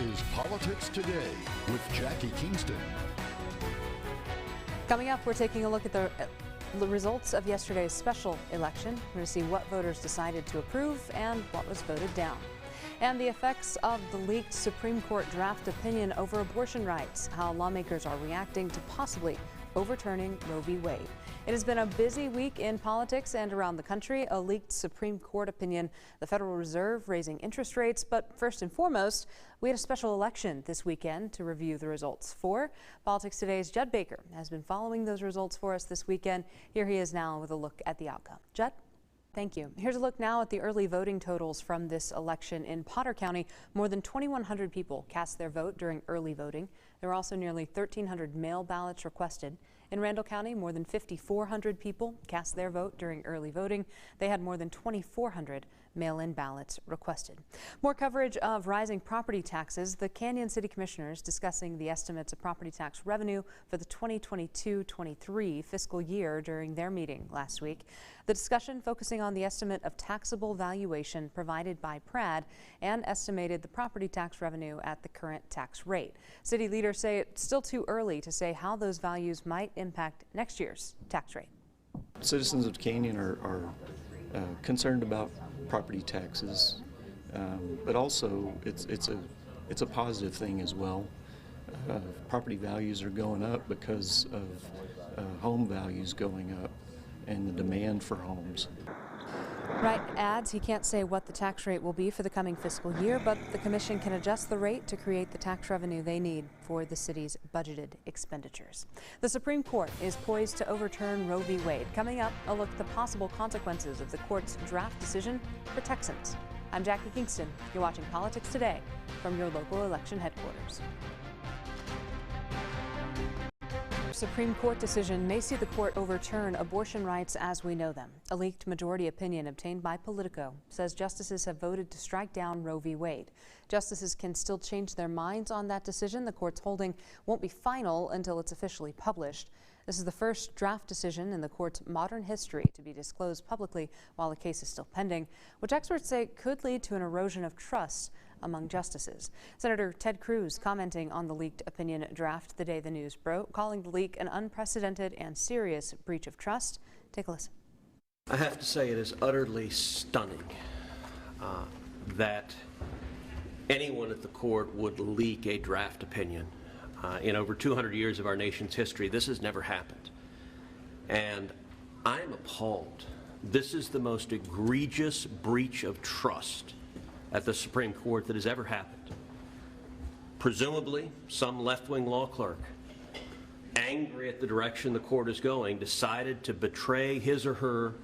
is Politics Today with Jackie Kingston. Coming up, we're taking a look at the results of yesterday's special election. We're going to see what voters decided to approve and what was voted down. And the effects of the leaked Supreme Court draft opinion over abortion rights, how lawmakers are reacting to possibly overturning Roe v. Wade. It has been a busy week in politics and around the country. A leaked Supreme Court opinion, the Federal Reserve raising interest rates. But first and foremost, we had a special election this weekend to review the results for. Politics Today's Judd Baker has been following those results for us this weekend. Here he is now with a look at the outcome. Judd? Thank you. Here's a look now at the early voting totals from this election in Potter County. More than 2,100 people cast their vote during early voting. There were also nearly 1,300 mail ballots requested. In Randall County, more than 5,400 people cast their vote during early voting. They had more than 2,400 mail-in ballots requested. More coverage of rising property taxes. The Canyon City Commissioners discussing the estimates of property tax revenue for the 2022-23 fiscal year during their meeting last week. The discussion focusing on the estimate of taxable valuation provided by PRAD and estimated the property tax revenue at the current tax rate. City leaders say it's still too early to say how those values might impact next year's tax rate. Citizens of Canyon are concerned about property taxes, but also it's a positive thing as well. Property values are going up because of home values going up and the demand for homes. Wright adds he can't say what the tax rate will be for the coming fiscal year, but the commission can adjust the rate to create the tax revenue they need for the city's budgeted expenditures. The Supreme Court is poised to overturn Roe v. Wade. Coming up, a look at the possible consequences of the court's draft decision for Texans. I'm Jackie Kingston. You're watching Politics Today from your local election headquarters. Supreme Court decision may see the court overturn abortion rights as we know them. A leaked majority opinion obtained by Politico says justices have voted to strike down Roe v. Wade. Justices can still change their minds on that decision. The court's holding won't be final until it's officially published. This is the first draft decision in the court's modern history to be disclosed publicly while the case is still pending, which experts say could lead to an erosion of trust among justices. Senator Ted Cruz commenting on the leaked opinion draft the day the news broke, calling the leak an unprecedented and serious breach of trust. Take a listen. I have to say it is utterly stunning that anyone at the court would leak a draft opinion. In over 200 years of our nation's history, this has never happened. And I'm appalled. This is the most egregious breach of trust at the Supreme Court that has ever happened. Presumably, some left-wing law clerk, angry at the direction the court is going, decided to betray his or her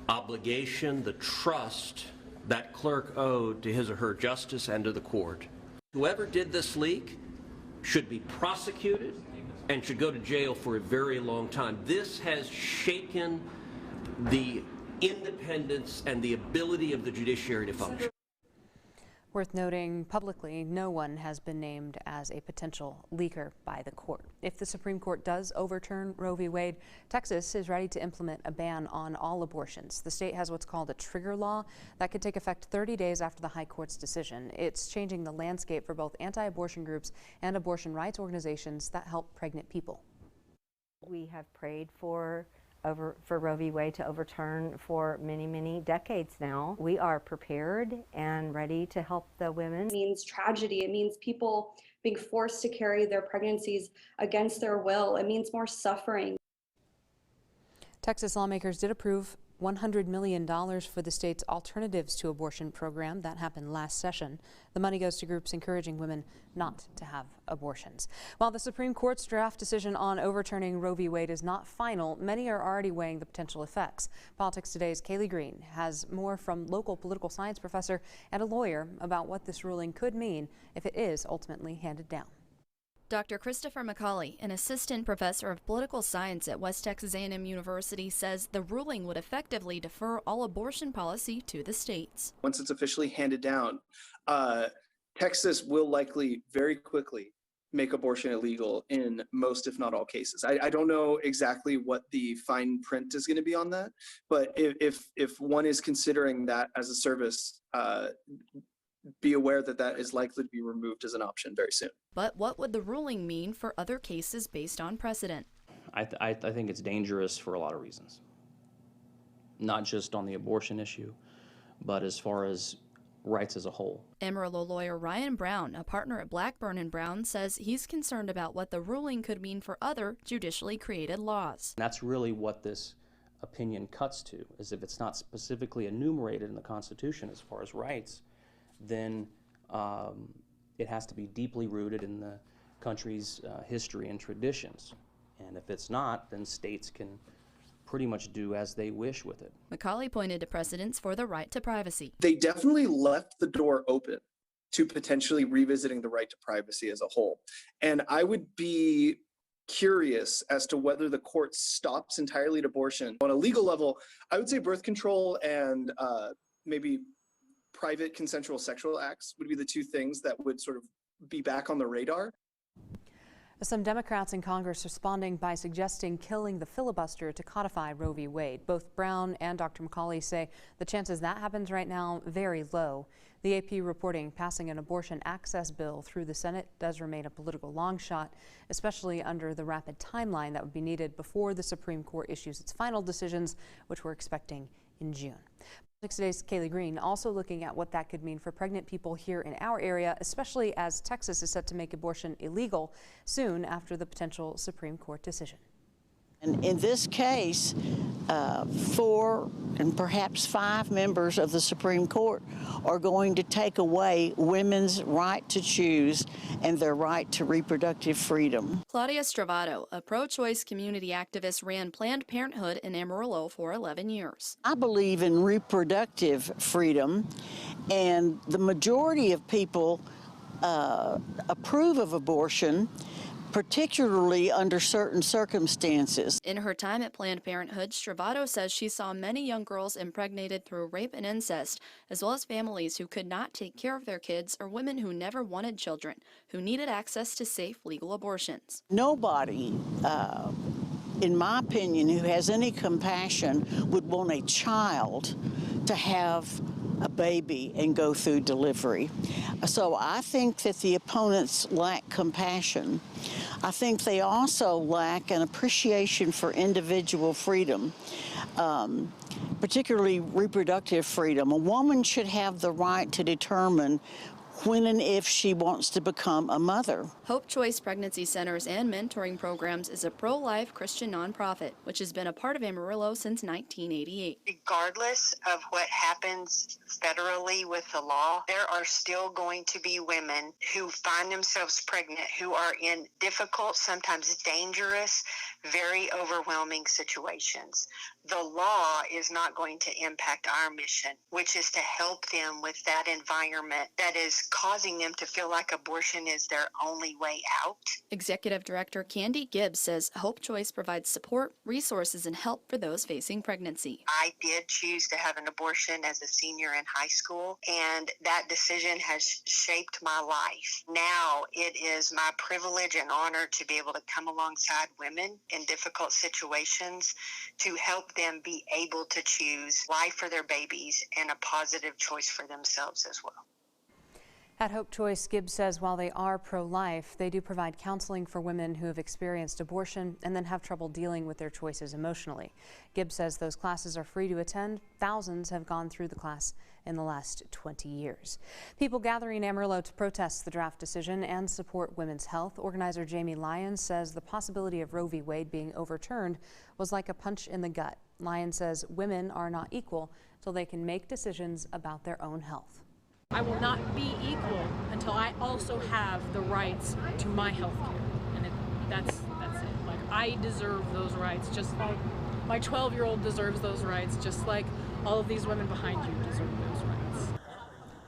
obligation, the trust that clerk owed to his or her justice and to the court. Whoever did this leak should be prosecuted and should go to jail for a very long time. This has shaken the independence and the ability of the judiciary to function. Worth noting, publicly, no one has been named as a potential leaker by the court. If the Supreme Court does overturn Roe v. Wade, Texas is ready to implement a ban on all abortions. The state has what's called a trigger law that could take effect 30 days after the high court's decision. It's changing the landscape for both anti-abortion groups and abortion rights organizations that help pregnant people. We have prayed for Roe v. Wade to overturn for many, many decades now. We are prepared and ready to help the women. It means tragedy. It means people being forced to carry their pregnancies against their will. It means more suffering. Texas lawmakers did approve $100 million for the state's Alternatives to Abortion program. That happened last session. The money goes to groups encouraging women not to have abortions. While the Supreme Court's draft decision on overturning Roe v. Wade is not final, many are already weighing the potential effects. Politics Today's Kaylee Green has more from local political science professor and a lawyer about what this ruling could mean if it is ultimately handed down. Dr. Christopher McCauley, an assistant professor of political science at West Texas A&M University, says the ruling would effectively defer all abortion policy to the states. Once it's officially handed down, Texas will likely very quickly make abortion illegal in most, if not all cases. I don't know exactly what the fine print is going to be on that, but if one is considering that as a service, be aware that that is likely to be removed as an option very soon. But what would the ruling mean for other cases based on precedent? I think it's dangerous for a lot of reasons. Not just on the abortion issue, but as far as rights as a whole. Amarillo lawyer Ryan Brown, a partner at Blackburn & Brown, says he's concerned about what the ruling could mean for other judicially created laws. That's really what this opinion cuts to, is if it's not specifically enumerated in the Constitution as far as rights, then it has to be deeply rooted in the country's history and traditions. And if it's not, then states can pretty much do as they wish with it. McCauley pointed to precedents for the right to privacy. They definitely left the door open to potentially revisiting the right to privacy as a whole. And I would be curious as to whether the court stops entirely at abortion. On a legal level, I would say birth control and maybe private consensual sexual acts would be the two things that would sort of be back on the radar. Some Democrats in Congress responding by suggesting killing the filibuster to codify Roe v. Wade. Both Brown and Dr. McCauley say the chances that happens right now very low. The AP reporting passing an abortion access bill through the Senate does remain a political long shot, especially under the rapid timeline that would be needed before the Supreme Court issues its final decisions, which we're expecting in June. Politics Today's Kaylee Green also looking at what that could mean for pregnant people here in our area, especially as Texas is set to make abortion illegal soon after the potential Supreme Court decision. And in this case, 4 and perhaps 5 members of the Supreme Court are going to take away women's right to choose and their right to reproductive freedom. Claudia Stravato, a pro-choice community activist, ran Planned Parenthood in Amarillo for 11 years. I believe in reproductive freedom, and the majority of people approve of abortion, particularly under certain circumstances. In her time at Planned Parenthood, Stravato says she saw many young girls impregnated through rape and incest, as well as families who could not take care of their kids or women who never wanted children, who needed access to safe legal abortions. Nobody, in my opinion, who has any compassion would want a child to have a baby and go through delivery. So I think that the opponents lack compassion. I think they also lack an appreciation for individual freedom, particularly reproductive freedom. A woman should have the right to determine when and if she wants to become a mother. Hope Choice Pregnancy Centers and Mentoring Programs is a pro-life Christian nonprofit, which has been a part of Amarillo since 1988. Regardless of what happens federally with the law, there are still going to be women who find themselves pregnant who are in difficult, sometimes dangerous, very overwhelming situations. The law is not going to impact our mission, which is to help them with that environment that is causing them to feel like abortion is their only way out. Executive Director Candy Gibbs says Hope Choice provides support, resources, and help for those facing pregnancy. I did choose to have an abortion as a senior in high school, and that decision has shaped my life. Now it is my privilege and honor to be able to come alongside women in difficult situations to help them be able to choose life for their babies and a positive choice for themselves as well. At Hope Choice, Gibbs says while they are pro-life, they do provide counseling for women who have experienced abortion and then have trouble dealing with their choices emotionally. Gibbs says those classes are free to attend. Thousands have gone through the class in the last 20 years. People gathering in Amarillo to protest the draft decision and support women's health. Organizer Jamie Lyons says the possibility of Roe v. Wade being overturned was like a punch in the gut. Lyons says women are not equal till they can make decisions about their own health. I will not be equal until I also have the rights to my health care. And that's it. Like, I deserve those rights just like my 12-year-old deserves those rights, just like all of these women behind you deserve those rights.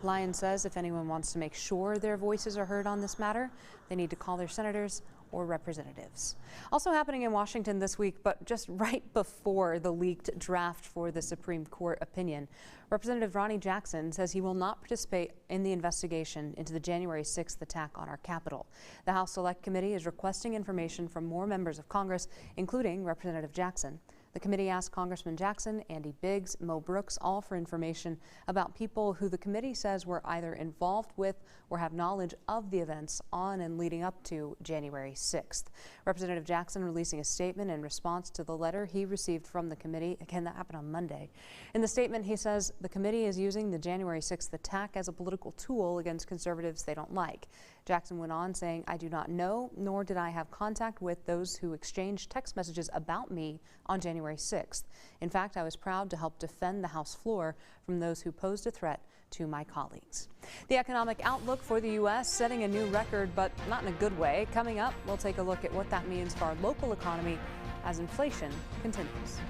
Lyons says if anyone wants to make sure their voices are heard on this matter, they need to call their senators or representatives. Also happening in Washington this week, but just right before the leaked draft for the Supreme Court opinion, Representative Ronny Jackson says he will not participate in the investigation into the January 6th attack on our Capitol. The House Select Committee is requesting information from more members of Congress, including Representative Jackson. The committee asked Congressman Jackson, Andy Biggs, Mo Brooks, all for information about people who the committee says were either involved with or have knowledge of the events on and leading up to January 6th. Representative Jackson releasing a statement in response to the letter he received from the committee. Again, that happened on Monday. In the statement, he says the committee is using the January 6th attack as a political tool against conservatives they don't like. Jackson went on saying, "I do not know, nor did I have contact with those who exchanged text messages about me on January 6th. In fact, I was proud to help defend the House floor from those who posed a threat to my colleagues." The economic outlook for the U.S. setting a new record, but not in a good way. Coming up, we'll take a look at what that means for our local economy as inflation continues.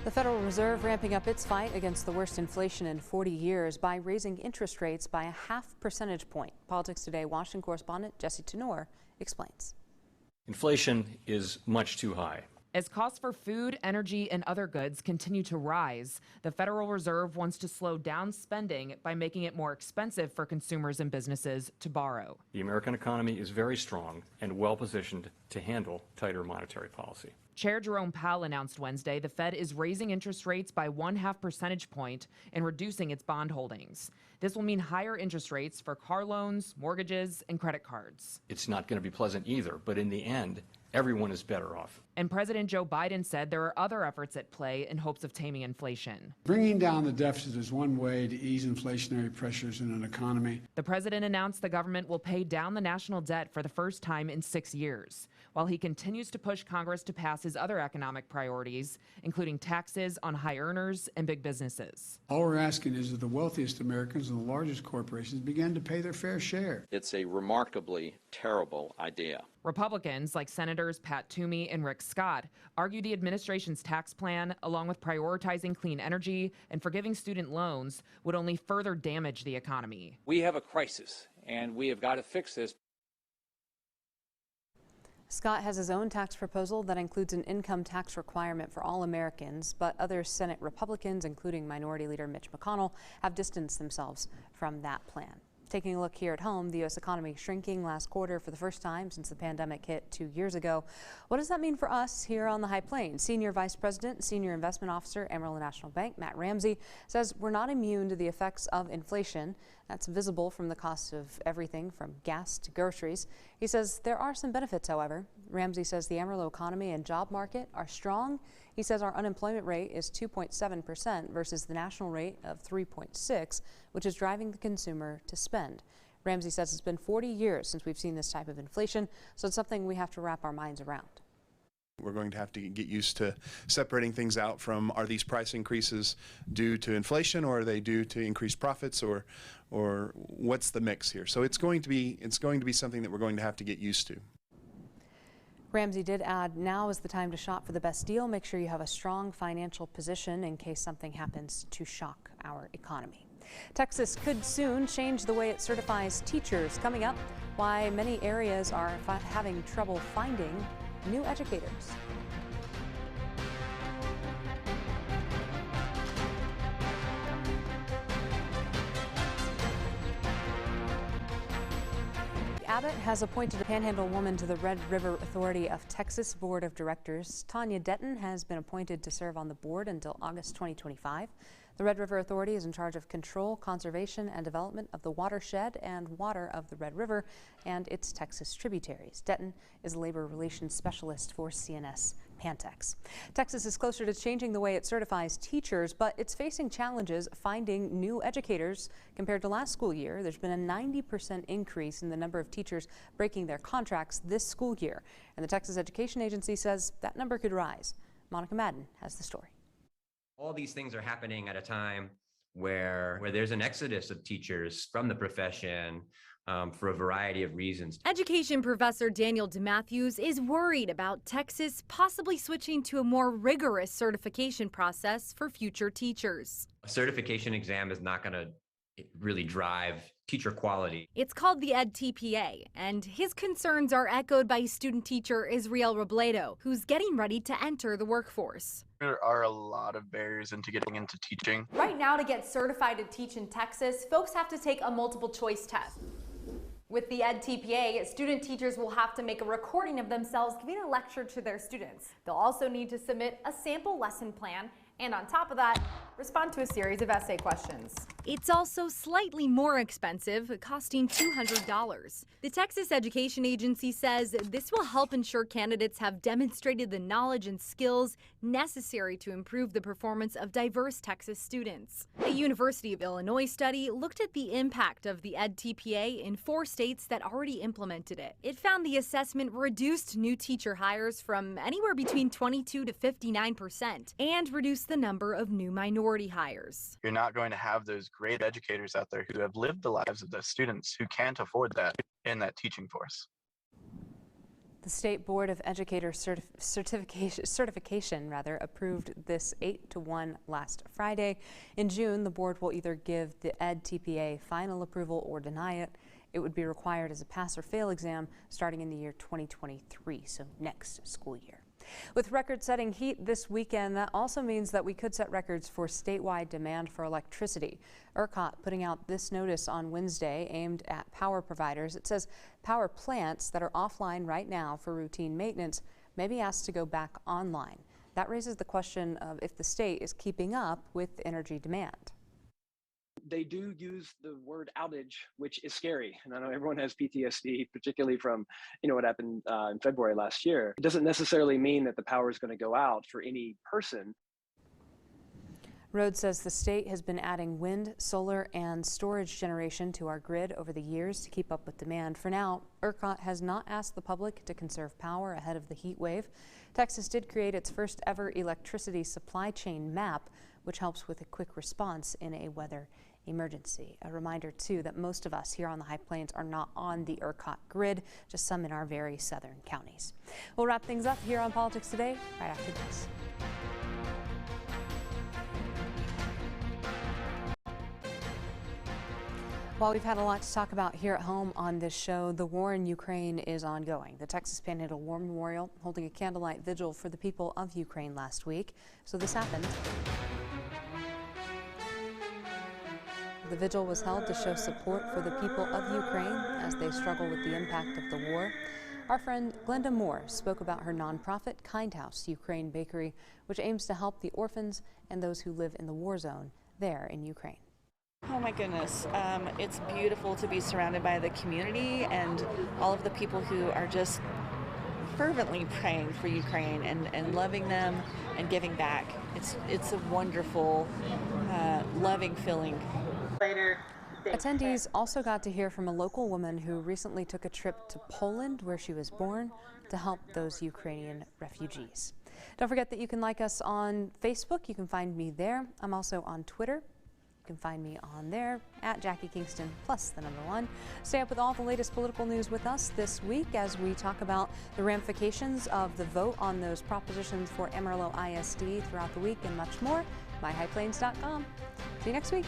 The Federal Reserve ramping up its fight against the worst inflation in 40 years by raising interest rates by a half percentage point. Politics Today Washington correspondent Jesse Tenor explains. Inflation is much too high. As costs for food, energy, and other goods continue to rise, the Federal Reserve wants to slow down spending by making it more expensive for consumers and businesses to borrow. The American economy is very strong and well positioned to handle tighter monetary policy. Chair Jerome Powell announced Wednesday the Fed is raising interest rates by 1/2 percentage point and reducing its bond holdings. This will mean higher interest rates for car loans, mortgages, and credit cards. It's not going to be pleasant either, but in the end, everyone is better off. And President Joe Biden said there are other efforts at play in hopes of taming inflation. Bringing down the deficit is one way to ease inflationary pressures in an economy. The president announced the government will pay down the national debt for the first time in 6 years, while he continues to push Congress to pass his other economic priorities, including taxes on high earners and big businesses. All we're asking is that the wealthiest Americans and the largest corporations begin to pay their fair share. It's a remarkably terrible idea. Republicans like Senators Pat Toomey and Rick Scott argue the administration's tax plan, along with prioritizing clean energy and forgiving student loans, would only further damage the economy. We have a crisis, and we have got to fix this. Scott has his own tax proposal that includes an income tax requirement for all Americans, but other Senate Republicans, including Minority Leader Mitch McConnell, have distanced themselves from that plan. Taking a look here at home, the U.S. economy shrinking last quarter for the first time since the pandemic hit 2 years ago. What does that mean for us here on the High Plains? Senior Vice President, Senior Investment Officer, Amarillo National Bank, Matt Ramsey, says we're not immune to the effects of inflation. That's visible from the cost of everything from gas to groceries. He says there are some benefits, however. Ramsey says the Amarillo economy and job market are strong. He says our unemployment rate is 2.7% versus the national rate of 3.6%, which is driving the consumer to spend. Ramsey says it's been 40 years since we've seen this type of inflation, so it's something we have to wrap our minds around. We're going to have to get used to separating things out from, are these price increases due to inflation, or are they due to increased profits, or what's the mix here? So it's going to be something that we're going to have to get used to. Ramsey did add, now is the time to shop for the best deal. Make sure you have a strong financial position in case something happens to shock our economy. Texas could soon change the way it certifies teachers. Coming up, why many areas are having trouble finding new educators. Abbott has appointed a Panhandle woman to the Red River Authority of Texas Board of Directors. Tanya Denton has been appointed to serve on the board until August 2025. The Red River Authority is in charge of control, conservation, and development of the watershed and water of the Red River and its Texas tributaries. Denton is a labor relations specialist for CNS Pantex. Texas is closer to changing the way it certifies teachers, but it's facing challenges finding new educators. Compared to last school year, there's been a 90% increase in the number of teachers breaking their contracts this school year. And the Texas Education Agency says that number could rise. Monica Madden has the story. All these things are happening at a time where there's an exodus of teachers from the profession for a variety of reasons. Education professor Daniel DeMatthews is worried about Texas possibly switching to a more rigorous certification process for future teachers. A certification exam is not going to really drive teacher quality. It's called the EdTPA, and his concerns are echoed by student teacher Israel Robledo, who's getting ready to enter the workforce. There are a lot of barriers into getting into teaching. Right now, to get certified to teach in Texas, folks have to take a multiple choice test. With the EdTPA, student teachers will have to make a recording of themselves giving a lecture to their students. They'll also need to submit a sample lesson plan, and on top of that, respond to a series of essay questions. It's also slightly more expensive, costing $200. The Texas Education Agency says this will help ensure candidates have demonstrated the knowledge and skills necessary to improve the performance of diverse Texas students. A University of Illinois study looked at the impact of the EdTPA in 4 states that already implemented it. It found the assessment reduced new teacher hires from anywhere between 22 to 59% and reduced the number of new minority hires. You're not going to have those great educators out there who have lived the lives of the students who can't afford that in that teaching force. The State Board of Educators certification approved this 8-1 last Friday. In June, the board will either give the EdTPA final approval or deny it. It would be required as a pass or fail exam starting in the year 2023, so next school year. With record-setting heat this weekend, that also means that we could set records for statewide demand for electricity. ERCOT putting out this notice on Wednesday aimed at power providers. It says power plants that are offline right now for routine maintenance may be asked to go back online. That raises the question of if the state is keeping up with energy demand. They do use the word outage, which is scary. And I know everyone has PTSD, particularly from, what happened in February last year. It doesn't necessarily mean that the power is going to go out for any person. Rhodes says the state has been adding wind, solar, and storage generation to our grid over the years to keep up with demand. For now, ERCOT has not asked the public to conserve power ahead of the heat wave. Texas did create its first ever electricity supply chain map, which helps with a quick response in a weather emergency. A reminder, too, that most of us here on the High Plains are not on the ERCOT grid, just some in our very southern counties. We'll wrap things up here on Politics Today right after this. While we've had a lot to talk about here at home on this show, the war in Ukraine is ongoing. The Texas Panhandle War Memorial holding a candlelight vigil for the people of Ukraine last week. So this happened. The vigil was held to show support for the people of Ukraine as they struggle with the impact of the war. Our friend Glenda Moore spoke about her nonprofit Kind House Ukraine Bakery, which aims to help the orphans and those who live in the war zone there in Ukraine. Oh my goodness, it's beautiful to be surrounded by the community and all of the people who are just fervently praying for Ukraine and loving them and giving back. It's a wonderful, loving feeling. Attendees also got to hear from a local woman who recently took a trip to Poland, where she was born, to help those Ukrainian refugees. Don't forget that you can like us on Facebook. You can find me there. I'm also on Twitter. You can find me on there at Jackie Kingston plus the #1. Stay up with all the latest political news with us this week as we talk about the ramifications of the vote on those propositions for Amarillo ISD throughout the week and much more. MyHighPlains.com. See you next week.